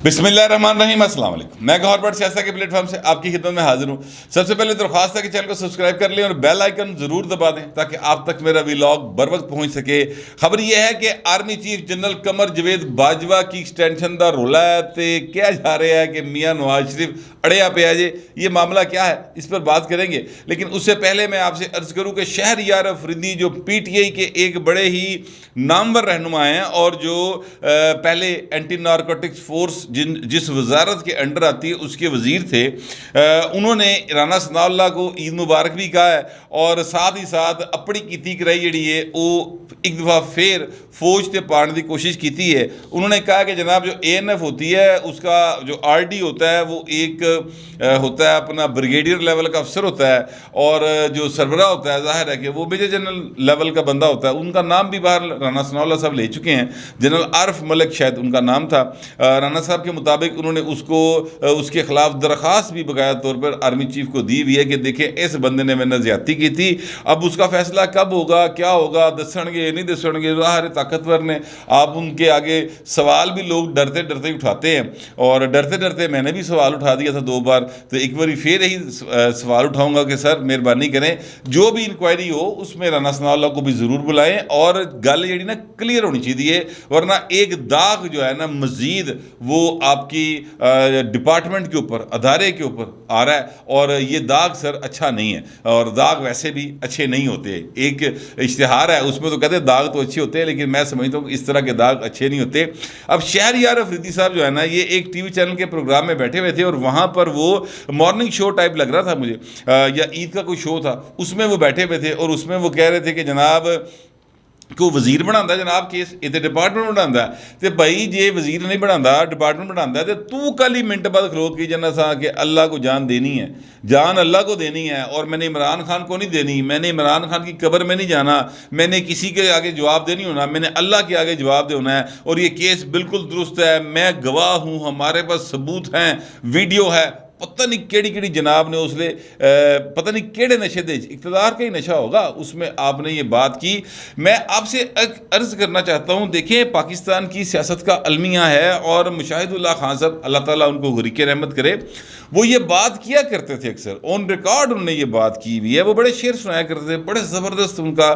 बिस्मिल्लाहिर्रहमानिर्रहीम, अस्सलाम वालेकुम। मैं गौहर बट सियासत के प्लेटफॉर्म से आपकी खिदमत में हाजिर हूँ। सबसे पहले दरख्वास्त है कि चैनल को सब्सक्राइब कर लें और बेल आइकन जरूर दबा दें ताकि आप तक मेरा व्लॉग बर वक्त पहुँच सके। खबर यह है कि आर्मी चीफ जनरल कमर जवेद बाजवा की एक्सटेंशन का रोला है तो क्या जा रहा है कि मियाँ नवाज शरीफ अड़िया पे आ जे। ये मामला क्या है इस पर बात करेंगे, लेकिन उससे पहले मैं आपसे अर्ज करूँ कि शहरयार अफरीदी जो PTI के एक बड़े ही नामवर रहनुमा हैं और जो पहले एंटी नारकोटिक्स फोर्स जिस वजारत के अंडर आती है उसके वजीर थे, उन्होंने राणा सनाउल्लाह को ईद मुबारक भी कहा है और साथ ही साथ अपनी कीती कराई जी है वो एक दफ़ा फिर फौज से पाने की कोशिश की है। उन्होंने कहा कि जनाब जो ANF होती है उसका जो RD होता है वो एक होता है अपना ब्रिगेडियर लेवल का अफसर होता है और जो सरबरा होता है जाहिर है कि वो मेजर जनरल लेवल का बंदा होता है। उनका नाम भी बाहर राणा सनाउल्लाह साहब ले चुके हैं, जनरल आरिफ मलिक शायद उनका नाम था। राणा साहब के मुताबिक उन्होंने उसको उसके खिलाफ दरख्वास्त भी बकाया तौर पर आर्मी चीफ को दी हुई है कि देखें इस बंदे ने मैंने ज्यादती की थी, अब उसका फैसला कब होगा, क्या होगा, दसणगे नहीं दसणगे, ज़ाहिर ताकतवर ने आप उनके आगे सवाल भी लोग डरते डरते उठाते हैं और डरते डरते मैंने भी सवाल उठा दिया था 2 बार, तो एक बार फिर यही सवाल उठाऊंगा कि सर मेहरबानी करें जो भी इंक्वायरी हो उसमें राणा सनाउल्लाह को भी ज़रूर बुलाएं और गल जी ना क्लियर होनी चाहिए, वरना एक दाग जो है ना मजीद वो आपकी डिपार्टमेंट के ऊपर अदारे के ऊपर आ रहा है और ये दाग सर अच्छा नहीं है और दाग वैसे भी अच्छे नहीं होते। एक इश्तिहार है उसमें तो कहते हैं दाग तो अच्छे होते हैं, लेकिन मैं समझता हूँ इस तरह के दाग अच्छे नहीं होते। अब शहरयार अफरीदी साहब जो है ना ये एक TV चैनल के प्रोग्राम में बैठे हुए थे और वहाँ पर वो मॉर्निंग शो टाइप लग रहा था मुझे, या ईद का कोई शो था, उसमें वो बैठे हुए थे और उसमें वो कह रहे थे कि जनाब को वजीर बनाता जनाब केस ये डिपार्टमेंट बनाता तो भाई जे वजीर नहीं बनाता डिपार्टमेंट बनाता तो तू कल ही मिनट बाद खलोत की जाना सा कि अल्लाह को जान देनी है, जान अल्लाह को देनी है और मैंने इमरान खान को नहीं देनी, मैंने इमरान खान की कब्र में नहीं जाना, मैंने किसी के आगे जवाब देनी होना, मैंने अल्लाह के आगे जवाब देना है और ये केस बिल्कुल दुरुस्त है, मैं गवाह हूँ, हमारे पास सबूत हैं, वीडियो है। पता नहीं केड़ी जनाब ने उसने पता नहीं केड़े नशे दे इक़्तिदार का ही नशा होगा उसमें आपने ये बात की। मैं आपसे अर्ज़ करना चाहता हूँ, देखें पाकिस्तान की सियासत का अलमिया है और मुशाहिदुल्लाह खान साहब अल्लाह ताला उनको गुरीके रहमत करे, वो ये बात किया करते थे अक्सर ऑन रिकॉर्ड उन्होंने ये बात की हुई है। वो बड़े शेर सुनाया करते थे, बड़े ज़बरदस्त उनका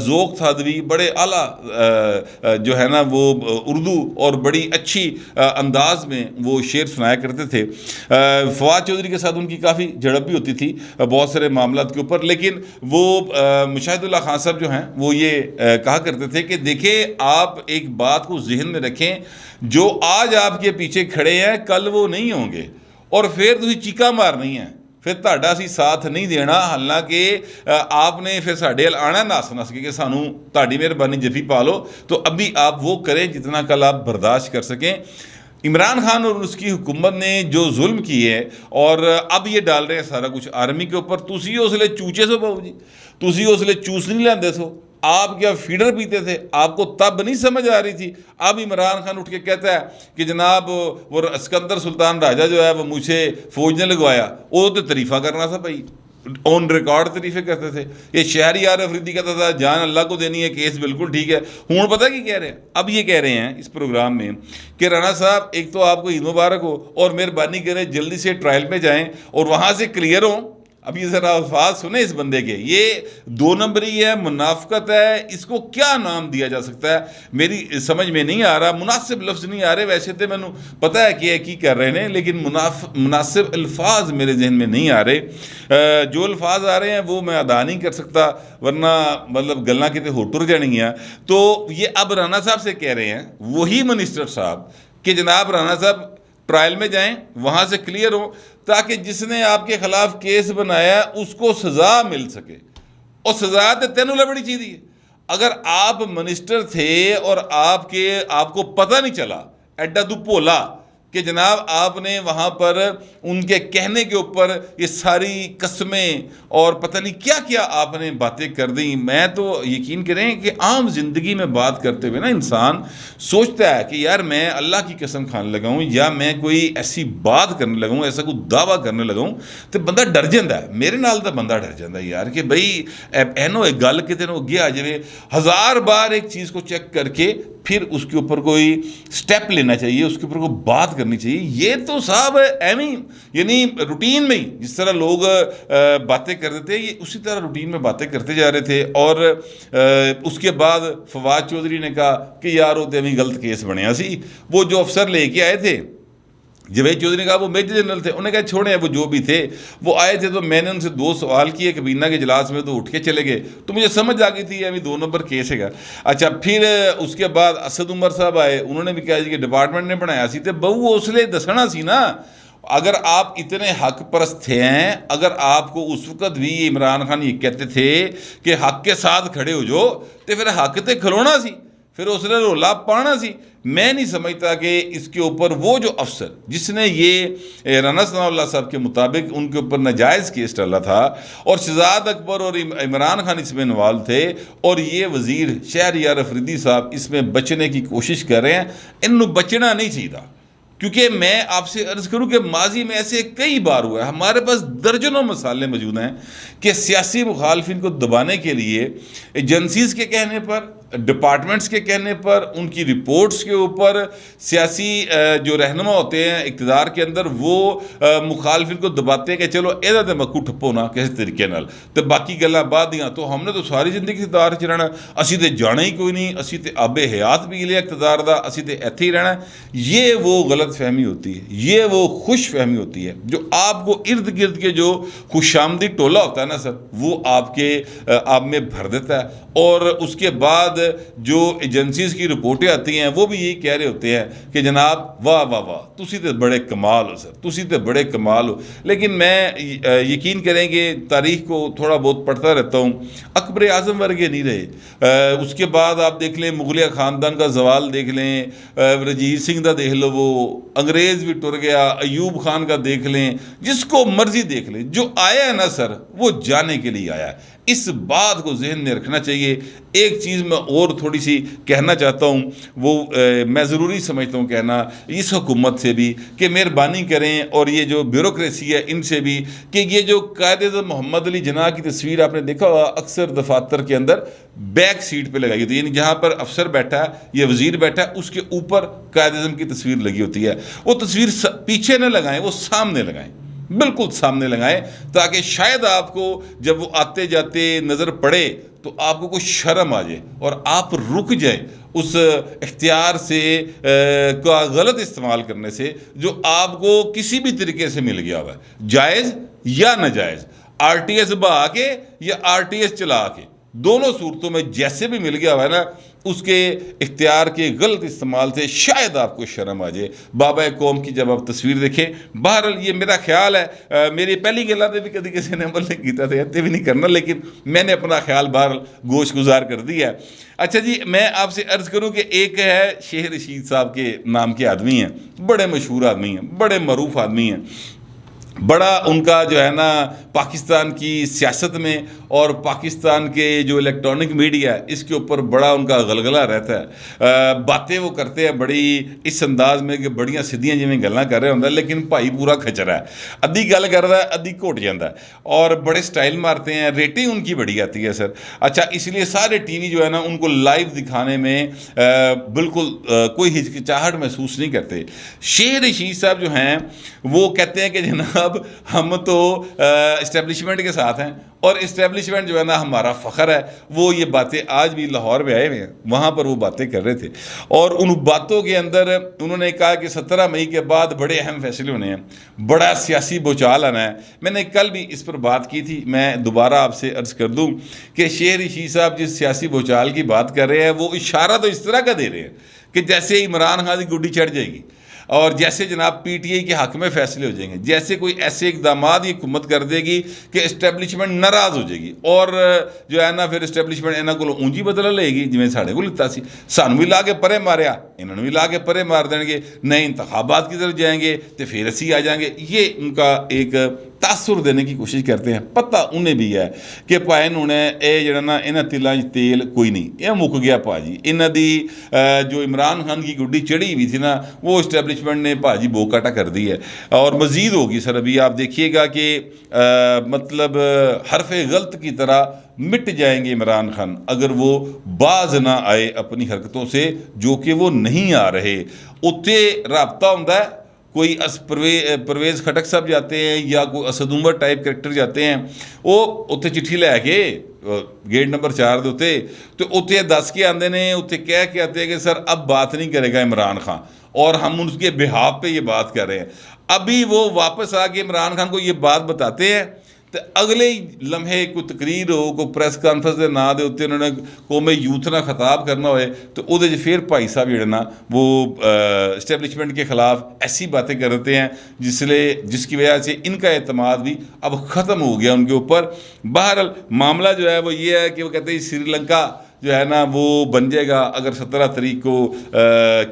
ज़ोक़ था अदबी, बड़े आला जो है ना वो उर्दू और बड़ी अच्छी अंदाज में वो शेर सुनाया करते थे। फवाद चौधरी के साथ उनकी काफ़ी झड़प भी होती थी बहुत सारे मामलों के ऊपर, लेकिन वो मुशाहिदुल्लाह खान साहब जो हैं वो ये कहा करते थे कि देखें आप एक बात को जहन में रखें, जो आज आपके पीछे खड़े हैं कल वो नहीं होंगे और फिर तुम चीका मारनी है, फिर ਤੁਹਾਡਾ ਅਸੀਂ साथ नहीं देना, हालांकि आपने फिर साढ़े हल आना नस नस के सानू ਤੁਹਾਡੀ मेहरबानी जफी पा लो, तो अभी आप वो करें जितना कल आप बर्दाश्त कर सकें। इमरान खान और उसकी हुकूमत ने जो जुल्म किए है और अब ये डाल रहे हैं सारा कुछ आर्मी के ऊपर, तुसी उसले चूचे सो बाबू जी, तुसी उसले चूस नहीं लेंदे सो, आप क्या फीडर पीते थे, आपको तब नहीं समझ आ रही थी। अब इमरान खान उठ के कहता है कि जनाब वो सिकंदर सुल्तान राजा जो है वो मुझे फौज ने लगवाया, वो तो तरीफ़ा करना था भाई, ऑन रिकॉर्ड तरीफे करते थे। ये शहरयार अफरीदी कहता था जान अल्लाह को देनी है, केस बिल्कुल ठीक है। हूँ पता कि कह रहे हैं, अब ये कह रहे हैं इस प्रोग्राम में कि राणा साहब एक तो आपको ईद मुबारक हो और मेहरबानी करें जल्दी से ट्रायल में जाएं और वहाँ से क्लियर हों। अब ये ज़रा अल्फाज सुने इस बंदे के, ये 2 नंबरी है, मुनाफकत है, इसको क्या नाम दिया जा सकता है मेरी समझ में नहीं आ रहा, मुनासिब लफ्ज़ नहीं आ रहे। वैसे तो मैंने पता है कि कर रहे हैं, लेकिन मुनासिब अल्फाज मेरे जहन में नहीं आ रहे। जो अल्फाज आ रहे हैं वो मैं अदा नहीं कर सकता, वरना मतलब गल्लां किते हो टुर जानियां। तो ये अब राणा साहब से कह रहे हैं वही मिनिस्टर साहब कि जनाब राणा साहब ट्रायल में जाएं, वहाँ से क्लियर हो ताकि जिसने आपके खिलाफ केस बनाया उसको सज़ा मिल सके। और सज़ा तो तेनों लबड़ी चाहिए। अगर आप मिनिस्टर थे और आपको पता नहीं चला एडा तू भोला कि जनाब आपने वहाँ पर उनके कहने के ऊपर ये सारी कस्में और पता नहीं क्या क्या आपने बातें कर दी। मैं तो यकीन करें कि आम जिंदगी में बात करते हुए ना इंसान सोचता है कि यार मैं अल्लाह की कसम खाने लगाऊँ या मैं कोई ऐसी बात करने लगाऊँ, ऐसा कोई दावा करने लगाऊँ, तो बंदा डर जाता है। मेरे नाल तो बंदा डर जाता है यार कि बई एनो एक गल किते अगे आ जाए। 1000 बार एक चीज़ को चेक करके फिर उसके ऊपर कोई स्टेप लेना चाहिए, उसके ऊपर कोई बात करनी चाहिए। ये तो साहब एवं यानी रूटीन में ही जिस तरह लोग बातें करते थे, ये उसी तरह रूटीन में बातें करते जा रहे थे। और उसके बाद फवाद चौधरी ने कहा कि यार वो तो अभी गलत केस बनया सी। वो जो अफसर लेके आए थे, जवेद चौधरी ने कहा वो मेजर जनरल थे, उन्होंने कहा छोड़े वो जो भी थे वो आए थे, तो मैंने उनसे 2 सवाल किए कबीना के इजलास में, तो उठ के चले गए। तो मुझे समझ आ गई थी अभी 2 नंबर केस है। अच्छा, फिर उसके बाद असद उमर साहब आए, उन्होंने भी कहा कि डिपार्टमेंट ने बनाया सी, तो बहु उसले दसना सी ना। अगर आप इतने हक परस्त हैं, अगर आपको उस वक्त भी इमरान खान ये कहते थे कि हक के साथ खड़े हो जाओ, तो फिर हक तो खलोना सी, फिर उसने रोला पाना सी। मैं नहीं समझता कि इसके ऊपर वो जो अफसर जिसने ये राना सनाउल्लाह साहब के मुताबिक उनके ऊपर नाजायज़ केस डाला था, और शहजाद अकबर और इमरान खान इसमें इन्वॉल्व थे, और ये वज़ीर शहरयार अफरीदी साहब इसमें बचने की कोशिश कर रहे हैं। इन्हों बचना नहीं चाहिए, क्योंकि मैं आपसे अर्ज़ करूं कि माजी में ऐसे कई बार हुआ है, हमारे पास दर्जनों मसाले मौजूद हैं कि सियासी मुखालफिन को दबाने के लिए एजेंसीज़ के कहने पर, डिपार्टमेंट्स के कहने पर, उनकी रिपोर्ट्स के ऊपर सियासी जो रहनुमा होते हैं इक़्तिदार के अंदर, वो मुखालफिन को दबाते हैं कि चलो एदा तो मक्कू ठप्पो ना किसी तरीके नाल, तो बाकी गल्लां बाद दियां, तो हमने तो सारी जिंदगी इक़्तिदार च रहना, असी तो जाना ही कोई नहीं, असी तो आबे हयात भी लिया इक़्तिदार दा, असी तो इत्थे ही रहना। ये वो गलत फहमी होती है, ये वो खुश फहमी होती है जो आपको इर्द गिर्द के जो खुशामदी टोला होता है ना सर, वो आप में भर देता है। और उसके बाद जो एजेंसीज़ की रिपोर्टें आती हैं वो भी यही कह रहे होते हैं कि जनाब वाह वाह वाह, तुसी तो बड़े कमाल हो सर, तुसी तो बड़े कमाल हो। लेकिन मैं यकीन करेंगे तारीख को थोड़ा बहुत पढ़ता रहता हूँ, अकबर आज़म वर्गे नहीं रहे। उसके बाद आप देख लें मुगलिया ख़ानदान का जवाल देख लें, रंजीत सिंह का देख लो, वो अंग्रेज़ भी टुर गया, अयूब खान का देख लें, जिसको मर्जी देख लें, जो आया है ना सर वो जाने के लिए आया है। इस बात को जहन में रखना चाहिए। एक चीज़ मैं और थोड़ी सी कहना चाहता हूँ, वो मैं ज़रूरी समझता हूँ कहना इस हुकूमत से भी, कि मेहरबानी करें, और ये जो ब्यूरोक्रेसी है इनसे भी, कि ये जो कायद-ए-आज़म मोहम्मद अली जिन्ना की तस्वीर आपने देखा होगा अक्सर दफातर के अंदर बैक सीट पे लगाई होती है, यानी जहाँ पर अफसर बैठा है या वज़ीर बैठा है उसके ऊपर कायद-ए-आज़म की तस्वीर लगी होती है। वो तस्वीर पीछे न लगाएं, वो सामने लगाएं, बिल्कुल सामने लगाएं, ताकि शायद आपको जब वो आते जाते नज़र पड़े तो आपको कुछ शर्म आ जाए और आप रुक जाए उस इख्तियार से का गलत इस्तेमाल करने से जो आपको किसी भी तरीके से मिल गया हुआ है, जायज़ या नाजायज़, RTS बहा के या RTS चला के, दोनों सूरतों में जैसे भी मिल गया हुआ है ना, उसके इख्तियार के गलत इस्तेमाल से शायद आपको शर्म आ जाए बाबा कौम की जब आप तस्वीर देखें। बहरहाल ये मेरा ख्याल है, मेरी पहली गल्लां भी कभी किसी ने अमल नहीं किया था, इतने भी नहीं करना, लेकिन मैंने अपना ख्याल बहरहाल गोश गुजार कर दिया है। अच्छा जी, मैं आपसे अर्ज़ करूं कि एक है शेख रशीद साहब के नाम के आदमी हैं, बड़े मशहूर आदमी हैं, बड़े मरूफ आदमी हैं, बड़ा उनका जो है ना पाकिस्तान की सियासत में और पाकिस्तान के जो इलेक्ट्रॉनिक मीडिया है इसके ऊपर बड़ा उनका गलगला रहता है। बातें वो करते हैं बड़ी इस अंदाज में कि बड़ियां सीधियां जिवें गल्लां कर रहे होंगे, लेकिन भाई पूरा खचरा है, अद्धी गल करता है अद्धी घुट जाता है, और बड़े स्टाइल मारते हैं, रेटिंग उनकी बड़ी आती है सर। अच्छा, इसलिए सारे टीवी जो है ना उनको लाइव दिखाने में बिल्कुल कोई हिचकिचाहट महसूस नहीं करते। शेख रशीद साहब जो हैं वो कहते हैं कि जनाब हम तो इस्टेब्लिशमेंट के साथ हैं, और इस्टेब्लिशमेंट जो है ना हमारा फ़ख्र है। वो ये बातें आज भी लाहौर में आए हुए हैं, वहाँ पर वो बातें कर रहे थे, और उन बातों के अंदर उन्होंने कहा कि 17 मई के बाद बड़े अहम फैसले होने हैं, बड़ा सियासी भूचाल आना है। मैंने कल भी इस पर बात की थी, मैं दोबारा आपसे अर्ज़ कर दूँ कि शेख रशीद साहब जिस सियासी भूचाल की बात कर रहे हैं वो इशारा तो इस तरह का दे रहे हैं कि जैसे इमरान खान की गुड्डी चढ़ जाएगी, और जैसे जनाब PTI के हक़ में फैसले हो जाएंगे, जैसे कोई ऐसे इकदाम ये हुकूमत कर देगी कि इस्टेब्लिशमेंट नाराज़ हो जाएगी, और जो है ना फिर इस्टेब्लिशमेंट इन्हों को ऊँची बदला लेगी, जिवें साढ़े को लिता सी, सानू भी ला के परे मारिया, इन्होंने भी ला के परे मार देंगे, नए इंतखाबात की तरफ जाएंगे तो फिर असी आ जाएंगे। ये उनका एक तासुर देने की कोशिश करते हैं। पता उन्हें भी है कि भाई उन्हें ये जरा ना इन्होंने तिलों तेल कोई नहीं, यह मुक गया भाजी। इन्हों की जो इमरान खान की गुड्डी चढ़ी हुई थी ना, वो इस्टेबलिशमेंट ने भाजी बोकाटा कर दी है और मज़ीद होगी सर। अभी आप देखिएगा कि मतलब हरफ गलत की तरह मिट जाएंगे इमरान खान अगर वो बाज ना आए अपनी हरकतों से, जो कि वो नहीं आ रहे। उत्ते राबता होंदा है, कोई परवेज़ खटक साहब जाते हैं या कोई असद उमर टाइप करैक्टर जाते हैं, वो उत्ते चिट्ठी लैके गेट नंबर 4 के उत्ते, तो उत्ते दस के आते हैं, उत्ते कह के आते हैं कि सर अब बात नहीं करेगा इमरान खान और हम उसके बिहाफ पे ये बात कर रहे हैं। अभी वो वापस आके इमरान खान को ये बात बताते हैं तो अगले ही लम्हे कोई तकरीर हो, कोई प्रेस कॉन्फ्रेंस के नाम के उत्ते उन्होंने कौमे यूथ ना खिताब करना होए तो वो फिर भाई साहब जो ना वो इस्टेबलिशमेंट के ख़िलाफ़ ऐसी बातें करते हैं जिसकी वजह से इनका एतमाद भी अब ख़त्म हो गया उनके ऊपर। बहरहाल मामला जो है वो ये है कि वो कहते हैं श्रीलंका जो है ना वो बन जाएगा अगर 17 तारीख को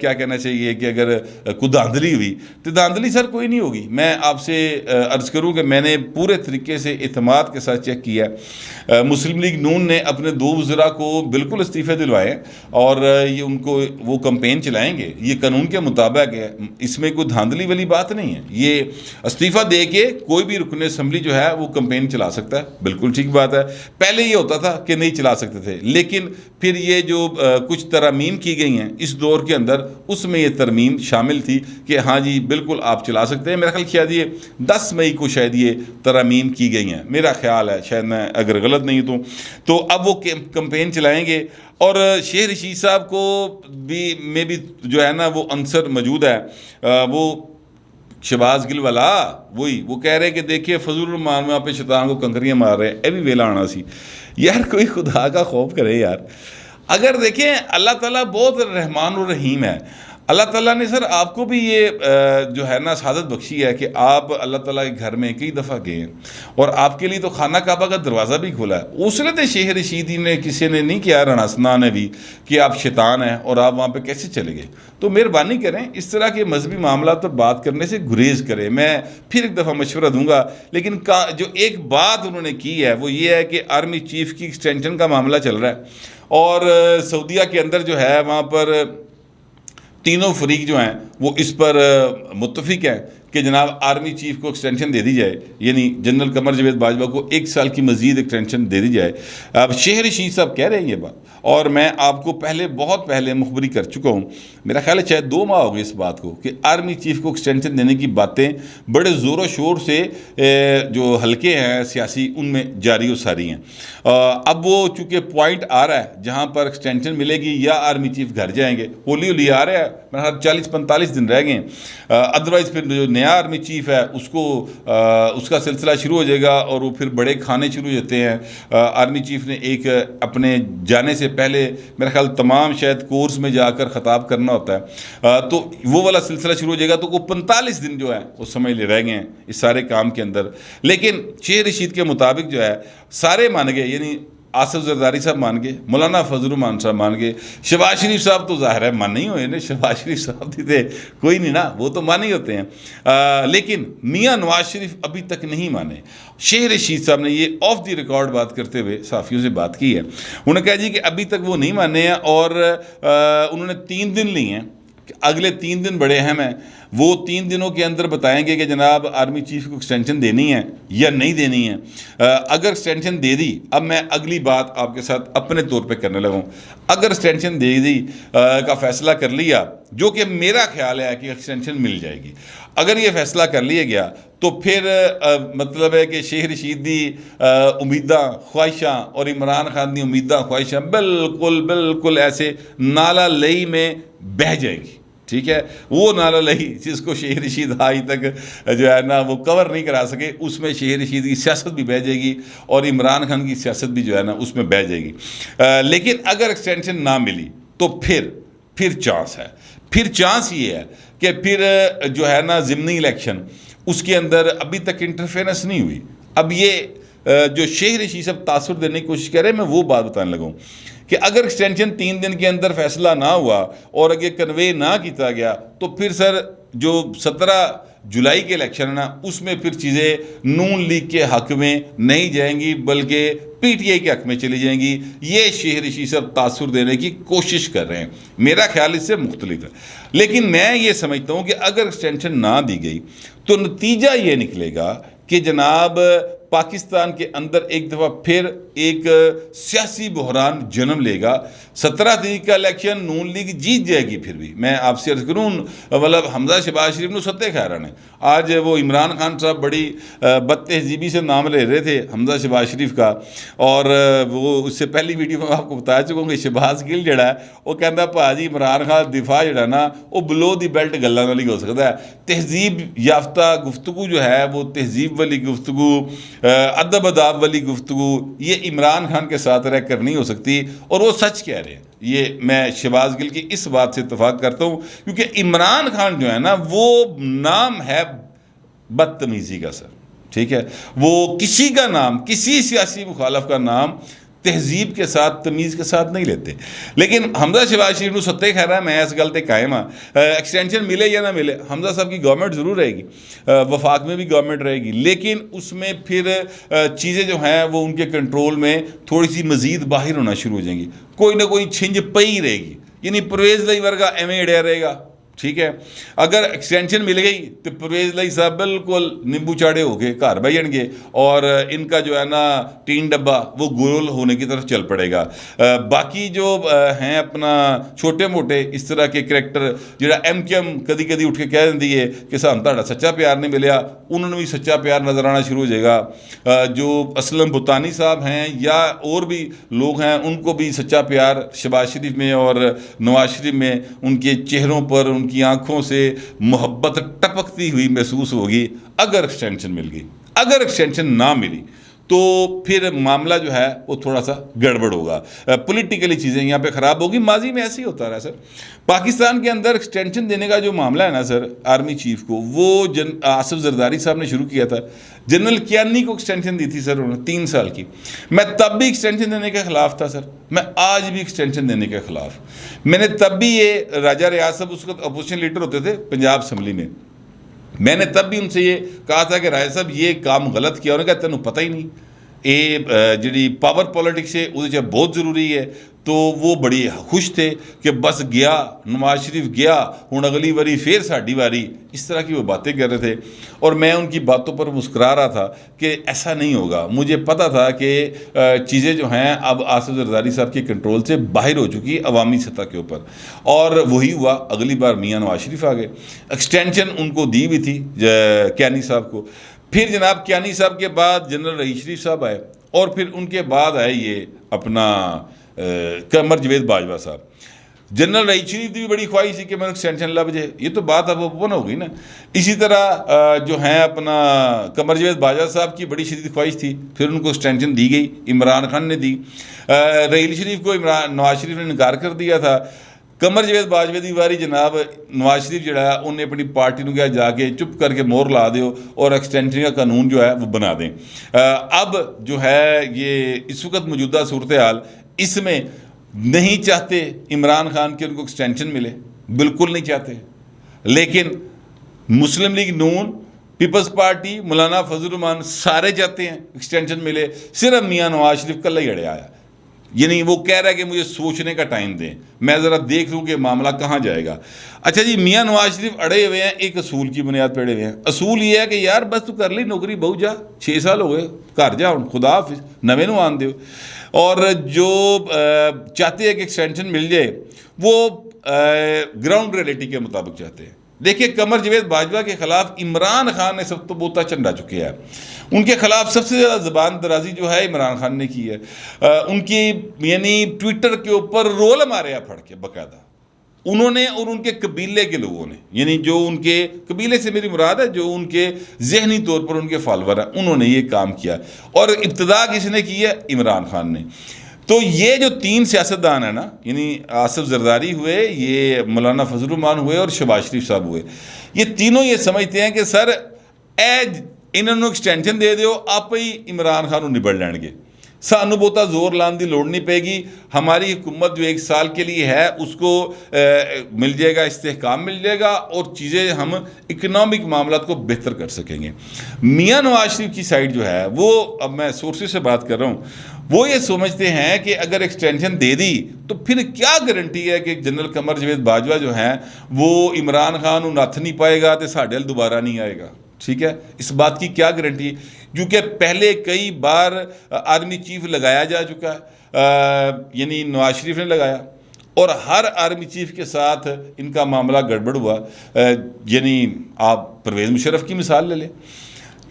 क्या कहना चाहिए कि अगर कोई धांधली हुई तो धांधली सर कोई नहीं होगी। मैं आपसे अर्ज़ करूं कि मैंने पूरे तरीके से इत्मीनान के साथ चेक किया। मुस्लिम लीग नून ने अपने 2 वज़रा को बिल्कुल इस्तीफ़े दिलवाए और ये उनको वो कंपेन चलाएँगे, ये कानून के मुताबिक है, इसमें कोई धांधली वाली बात नहीं है। ये इस्तीफ़ा दे के कोई भी रुकन असम्बली जो है वो कंपेन चला सकता है, बिल्कुल ठीक बात है। पहले ये होता था कि नहीं चला सकते थे, लेकिन फिर ये जो कुछ तरमीम की गई हैं इस दौर के अंदर, उसमें ये तरमीम शामिल थी कि हाँ जी बिल्कुल आप चला सकते हैं। मेरा ख्याल शायद ये 10 मई को शायद ये तरमीम की गई हैं, मेरा ख्याल है, शायद मैं अगर गलत नहीं हूँ तो अब वो कंपेन चलाएँगे। और शेर रशीद साहब को भी जो है ना वो अंसर मौजूद है, वो शहबाज गिल वाला वो कह रहे कि देखिए फजल रहमान वहाँ पे शैतान को कंकरियाँ मार रहे हैं, ये भी वेला आना सी। यार कोई खुदा का खौफ करे यार। अगर देखें अल्लाह ताला बहुत रहमान और रहीम है। अल्लाह ताला ने सर आपको भी ये जो है ना सादत बख्शी है कि आप अल्लाह ताला के घर में कई दफ़ा गए हैं और आपके लिए तो खाना काबा का दरवाज़ा भी खुला है। उसने तो शेर रशीदी ने किसी ने नहीं किया, रनासना ने भी, कि आप शैतान हैं और आप वहाँ पे कैसे चले गए। तो मेहरबानी करें इस तरह के मजहबी मामला पर बात करने से गुरेज करें। मैं फिर एक दफ़ा मशवरा दूंगा, लेकिन जो एक बात उन्होंने की है वो ये है कि आर्मी चीफ की एक्सटेंशन का मामला चल रहा है और सऊदीया के अंदर जो है वहाँ पर तीनों फरीक जो हैं वो इस पर मुत्तफिक हैं कि जनाब आर्मी चीफ को एक्सटेंशन दे दी जाए, यानी जनरल कमर जावेद बाजवा को 1 साल की मजीद एक्सटेंशन दे दी जाए। अब शेर रशीद साहब कह रहे हैं ये बात, और मैं आपको बहुत पहले मुखबरी कर चुका हूँ, मेरा ख्याल है शायद 2 माह हो गए इस बात को, कि आर्मी चीफ को एक्सटेंशन देने की बातें बड़े ज़ोरों शोर से जो हल्के हैं सियासी उनमें जारी व सारी हैं। अब वो चूँकि पॉइंट आ रहा है जहाँ पर एक्सटेंशन मिलेगी या आर्मी चीफ घर जाएंगे, होली होली आ रहा है, मेरा 40-45 दिन रह गए। अदरवाइज़ फिर जो नया आर्मी चीफ है उसका सिलसिला शुरू हो जाएगा और वो फिर बड़े खाने शुरू हो जाते हैं। आर्मी चीफ ने एक अपने जाने से पहले मेरा ख्याल तमाम शायद कोर्स में जाकर ख़ताब करना होता है, तो वो वाला सिलसिला शुरू हो जाएगा। तो वो 45 दिन जो है वो समझ ले रह गए हैं इस सारे काम के अंदर। लेकिन शेर रशीद के मुताबिक जो है सारे मान गए, यानी आसिफ जरदारी साहब मान गए, मौलाना फजल रहमान साहब मान गए, शहबाज शरीफ साहब तो ज़ाहिर है मान नहीं हुए ने, शहबाज शरीफ साहब थे कोई नहीं ना, वो तो मान ही होते हैं। लेकिन मियाँ नवाज शरीफ अभी तक नहीं माने। शेर रशीद साहब ने ये ऑफ द रिकॉर्ड बात करते हुए साफ़ियों से बात की है, उन्होंने कहा जी कि अभी तक वो नहीं माने हैं और उन्होंने 3 दिन लिए हैं, अगले 3 दिन बड़े अहम हैं। वो 3 दिनों के अंदर बताएंगे कि जनाब आर्मी चीफ को एक्सटेंशन देनी है या नहीं देनी है। अगर एक्सटेंशन दे दी, अब मैं अगली बात आपके साथ अपने तौर पे करने लगूँ, अगर एक्सटेंशन दे दी का फ़ैसला कर लिया, जो कि मेरा ख्याल है कि एक्सटेंशन मिल जाएगी, अगर ये फ़ैसला कर लिया गया तो फिर मतलब है कि शेर रशीद दी उम्मीदां ख्वाहिशां और इमरान खान दी उम्मीदां ख्वाहिशां बिल्कुल ऐसे नाला लई में बह जाएगी। ठीक है, वो नाला लही जिसको शेर रशीद आज तक जो है ना वो कवर नहीं करा सके, उसमें शेर रशीद की सियासत भी बह जाएगी और इमरान खान की सियासत भी जो है ना उसमें बह जाएगी। लेकिन अगर एक्सटेंशन ना मिली तो फिर चांस है, फिर चांस ये है कि फिर जो है ना ज़िमनी इलेक्शन उसके अंदर अभी तक इंटरफेरेंस नहीं हुई। अब ये जो शेर रशीद साहब तासुर देने की कोशिश कर रहे हैं, मैं वो बात बताने लगूँ कि अगर एक्सटेंशन 3 दिन के अंदर फैसला ना हुआ और अगर कन्वे ना किया गया तो फिर सर जो 17 जुलाई के इलेक्शन है ना, उसमें फिर चीज़ें नून लीग के हक में नहीं जाएंगी बल्कि पीटीआई के हक में चली जाएंगी। ये शेर ऋषि सब तासुर देने की कोशिश कर रहे हैं। मेरा ख्याल इससे मुख्तलिफ है, लेकिन मैं ये समझता हूँ कि अगर एक्सटेंशन ना दी गई तो नतीजा ये निकलेगा कि जनाब पाकिस्तान के अंदर एक दफ़ा फिर एक सियासी बहरान जन्म लेगा। 17 तारीख का इलेक्शन नून लीग जीत जाएगी। फिर भी मैं आपसे अर्ज करूँ, मतलब हमजा शहबाज शरीफ ने सत्ते खैरा ने आज वो इमरान खान साहब बड़ी बदतहजीबी से नाम ले रहे थे हमजा शहबाज शरीफ का, और वो उससे पहली वीडियो में आपको बता चुका हूँ कि शहबाज गिल जड़ा है वो कहता भाजी इमरान खान दिफा जड़ा ना वो बिलो दी बेल्ट गल्लां वाली हो सकता है। तहजीब याफ्ता गुफ्तगू जो है वो तहजीब वाली गुफ्तगू, अदब अदाब वाली गुफ्तगू ये इमरान खान के साथ रह कर नहीं हो सकती। और वो सच कह रहे हैं, ये मैं शहबाज गिल की इस बात से इत्तफाक करता हूँ, क्योंकि इमरान खान जो है ना वो नाम है बदतमीज़ी का सर, ठीक है। वो किसी का नाम, किसी सियासी मुखालफ का नाम तहजीब के साथ तमीज़ के साथ नहीं लेते। लेकिन हमजा शहबाज शरीफ को सत्ते खैर है, मैं इस गल ते कायम हाँ, एक्सटेंशन मिले या ना मिले हमजा साहब की गवर्नमेंट ज़रूर रहेगी, वफाक में भी गवर्नमेंट रहेगी, लेकिन उसमें फिर चीज़ें जो हैं वो उनके कंट्रोल में थोड़ी सी मज़ीद बाहर होना शुरू हो जाएंगी। कोई ना कोई छिंज पई रहेगी, यानी परवेज़ लाई वर्गा एवं अड़िया रहेगा, ठीक है। अगर एक्सटेंशन मिल गई तो परवेज़ लाई साहब बिल्कुल नींबू चाड़े हो गए घर बह जाएंगे और इनका जो है ना टीन डब्बा वो गोल होने की तरफ चल पड़ेगा। बाकी जो हैं अपना छोटे मोटे इस तरह के करैक्टर जो MKM कदी कदी उठ के कह देंदी है कि सानू तुहाडा सच्चा प्यार नहीं मिलिया, उन्होंने भी सच्चा प्यार नज़र आना शुरू हो जाएगा। जो असलम भुतानी साहब हैं या और भी लोग हैं उनको भी सच्चा प्यार शहबाज शरीफ में और नवाज शरीफ में उनके चेहरों पर, उनकी आंखों से मोहब्बत टपकती हुई महसूस होगी अगर एक्सटेंशन मिल गई। अगर एक्सटेंशन ना मिली तो फिर मामला जो है वो थोड़ा सा गड़बड़ होगा, पॉलिटिकली चीज़ें यहाँ पे ख़राब होगी। माजी में ऐसे ही होता रहा सर। पाकिस्तान के अंदर एक्सटेंशन देने का जो मामला है ना सर, आर्मी चीफ को वो आसिफ जरदारी साहब ने शुरू किया था। जनरल कियानी को एक्सटेंशन दी थी सर उन्होंने 3 साल की। मैं तब भी एक्सटेंशन देने के ख़िलाफ़ था सर, मैं आज भी एक्सटेंशन देने के ख़िलाफ़। मैंने तब भी ये राजा रियाज साहब उस वक्त अपोजिशन लीडर होते थे पंजाब असम्बली में, मैंने तब भी उनसे ये कहा था कि राय साहब ये काम गलत किया। उन्होंने कहा तेनों पता ही नहीं ये जी पावर पॉलिटिक्स है वो बहुत ज़रूरी है। तो वो बड़ी खुश थे कि बस गया नवाज शरीफ गया हुण अगली बारी फिर साड़ी बारी, इस तरह की वो बातें कर रहे थे। और मैं उनकी बातों पर मुस्कुरा रहा था कि ऐसा नहीं होगा। मुझे पता था कि चीज़ें जो हैं अब आसिफ जरदारी साहब के कंट्रोल से बाहर हो चुकी अवामी सतह के ऊपर, और वही हुआ। अगली बार मियाँ नवाज शरीफ आ गए, एक्सटेंशन उनको दी भी थी कियानी साहब को। फिर जनाब कियानी साहब के बाद जनरल रईस शरीफ साहब आए और फिर उनके बाद आए ये अपना कमर जवेद बाजवा साहब। जनरल रईस शरीफ की भी बड़ी ख्वाहिश थी कि मैंने एक्सटेंशन लग जाए, ये तो बात अब ओपन हो गई ना। इसी तरह जो है अपना कमर जवेद बाजवा साहब की बड़ी शदीद ख्वाहिश थी, फिर उनको एक्सटेंशन दी गई, इमरान खान ने दी। रहील शरीफ को नवाज शरीफ ने इनकार कर दिया था। कमर जवेद बाजवा की वारी जनाब नवाज शरीफ जड़ा उन्हें अपनी पार्टी को क्या जाके चुप करके मोहर ला दो और एक्सटेंशन का कानून जो है वो बना दें। अब जो है ये इस वक्त मौजूदा सूरत हाल इसमें नहीं चाहते इमरान खान के उनको एक्सटेंशन मिले, बिल्कुल नहीं चाहते। लेकिन मुस्लिम लीग नून, पीपल्स पार्टी, मौलाना फजल रहमान सारे चाहते हैं एक्सटेंशन मिले। सिर्फ मियाँ नवाज शरीफ कल ही अड़े आया, यानी वो कह रहा है कि मुझे सोचने का टाइम दें, मैं ज़रा देख लूँ कि मामला कहाँ जाएगा। अच्छा जी, मियाँ नवाज शरीफ अड़े हुए हैं एक असूल की बुनियाद पर अड़े हुए हैं। असूल ये है कि यार बस तू कर ली नौकरी, बहु जा, 6 साल हो गए, घर जा, खुदा हाफिज, नवे नू आन दो। और जो चाहते हैं कि एक्सटेंशन मिल जाए वो ग्राउंड रियलिटी के मुताबिक चाहते हैं। देखिए कमर जवेद बाजवा के ख़िलाफ़ इमरान खान ने सब तो बोता चंडा चुके हैं। उनके ख़िलाफ़ सबसे ज़्यादा ज़बान दराजी जो है इमरान खान ने की है। उनकी यानी ट्विटर के ऊपर रोल मारे फड़ के बाकायदा उन्होंने और उनके कबीले के लोगों ने, यानी जो उनके कबीले से मेरी मुराद है जो उनके जहनी तौर पर उनके फॉलोवर हैं, उन्होंने ये काम किया। और इब्तदा किसने की है? इमरान खान ने। तो ये जो 3 सियासतदान है ना, यानी आसिफ जरदारी हुए, ये मौलाना फजल रहमान हुए और शहबाज शरीफ साहब हुए, ये तीनों ये समझते हैं कि सर इन्होंने एक्सटेंशन दे दो आप ही इमरान खान निबड़ लैणगे। सानू बहुता जोर लाने की लोड़ नहीं पेगी। हमारी हुकूमत जो 1 साल के लिए है उसको मिल जाएगा, इस्तेहकाम मिल जाएगा और चीज़ें हम इकनॉमिक मामला को बेहतर कर सकेंगे। मियाँ नवाज शरीफ की साइड जो है वो, अब मैं सोर्सेज से बात कर रहा हूँ, वो ये समझते हैं कि अगर एक्सटेंशन दे दी तो फिर क्या गारंटी है कि जनरल कमर जवेद बाजवा जो हैं वो इमरान खान को नत्थ नहीं पाएगा तो साढ़े अल दोबारा नहीं आएगा। ठीक है, इस बात की क्या गारंटी है, क्योंकि पहले कई बार आर्मी चीफ लगाया जा चुका है, यानी नवाज शरीफ ने लगाया, और हर आर्मी चीफ के साथ इनका मामला गड़बड़ हुआ। यानी आप परवेज़ मुशर्रफ की मिसाल ले लें,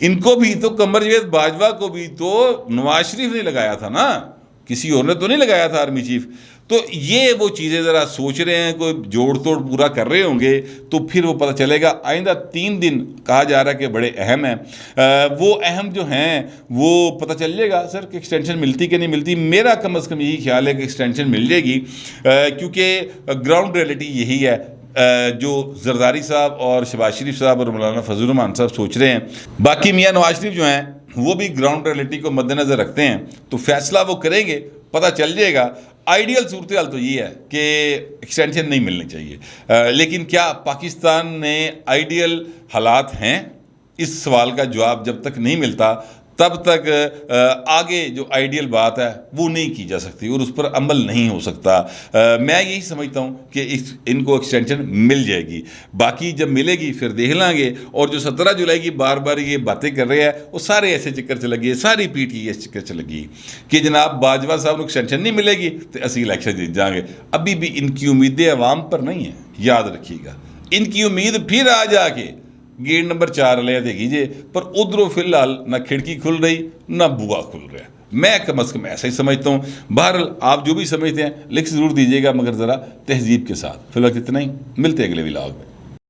इनको भी तो कमर जवेद बाजवा को भी तो नवाज शरीफ ने लगाया था ना, किसी और ने तो नहीं लगाया था आर्मी चीफ। तो ये वो चीज़ें ज़रा सोच रहे हैं, कोई जोड़ तोड़ पूरा कर रहे होंगे तो फिर वो पता चलेगा। आइंदा 3 दिन कहा जा रहा है कि बड़े अहम हैं, वो अहम जो हैं वो पता चल जाएगा सर कि एक्सटेंशन मिलती कि नहीं मिलती। मेरा कम अज़ कम यही ख्याल है कि एक्सटेंशन मिल जाएगी, क्योंकि ग्राउंड रियलिटी यही है जो जरदारी साहब और शहबाज शरीफ साहब और मौलाना फजल रहमान साहब सोच रहे हैं। बाकी मियाँ नवाज शरीफ जो हैं वो भी ग्राउंड रियलिटी को मद्देनज़र रखते हैं, तो फैसला वो करेंगे, पता चल जाएगा। आइडियल सूरत हाल तो ये है कि एक्सटेंशन नहीं मिलनी चाहिए, लेकिन क्या पाकिस्तान में आइडियल हालात हैं? इस सवाल का जवाब जब तक नहीं मिलता तब तक आगे जो आइडियल बात है वो नहीं की जा सकती और उस पर अमल नहीं हो सकता। मैं यही समझता हूँ कि इनको एक्सटेंशन मिल जाएगी, बाकी जब मिलेगी फिर देख लेंगे। और जो 17 जुलाई की बार बार ये बातें कर रहे हैं वो सारे ऐसे चक्कर च लगे, सारी पीठ की इस चक्कर च लगी कि जनाब बाजवा साहब को एक्सटेंशन नहीं मिलेगी तो असी इलैक्शन जीत जाएंगे। अभी भी इनकी उम्मीदें अवाम पर नहीं है, याद रखिएगा। इनकी उम्मीद फिर आ जाके गेट नंबर 4 ले देगी जे, पर उधरों फिलहाल ना खिड़की खुल रही ना बुआ खुल रहा है। मैं कम अज़ कम ऐसा ही समझता हूँ। बहरहाल आप जो भी समझते हैं लिख ज़रूर दीजिएगा, मगर ज़रा तहजीब के साथ। फिलहाल इतना ही, मिलते हैं अगले व्लॉग में।